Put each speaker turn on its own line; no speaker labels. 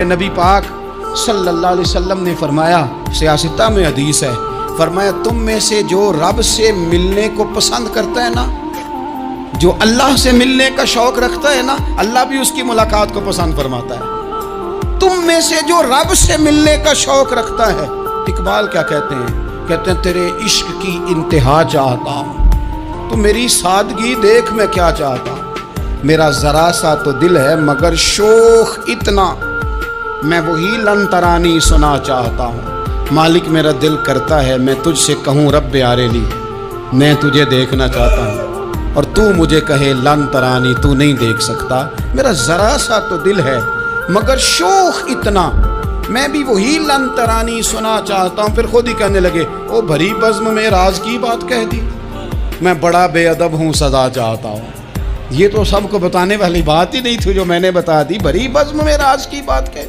نبی پاک صلی اللہ علیہ وسلم نے فرمایا، سیاستہ میں حدیث ہے، فرمایا تم میں سے جو رب سے ملنے کو پسند کرتا ہے نا، جو اللہ سے ملنے کا شوق رکھتا ہے نا، اللہ بھی اس کی ملاقات کو پسند فرماتا ہے۔ تم میں سے جو رب سے ملنے کا شوق رکھتا ہے، اقبال کیا کہتے ہیں؟ کہتے ہیں تیرے عشق کی انتہا چاہتا ہوں، تو میری سادگی دیکھ میں کیا چاہتا ہوں، میرا ذرا سا تو دل ہے مگر شوق اتنا، میں وہی لن ترانی سنا چاہتا ہوں، مالک میرا دل کرتا ہے میں تجھ سے کہوں رب آرینی، میں تجھے دیکھنا چاہتا ہوں، اور تو مجھے کہے لن ترانی، تو نہیں دیکھ سکتا، میرا ذرا سا تو دل ہے مگر شوق اتنا، میں بھی وہی لن ترانی سنا چاہتا ہوں۔ پھر خود ہی کہنے لگے او بھری بزم میں راز کی بات کہہ دی، میں بڑا بے ادب ہوں سزا چاہتا ہوں۔ یہ تو سب کو بتانے والی بات ہی نہیں تھی جو میں نے بتا دی، بھری بزم میں راز کی بات کہہ دی۔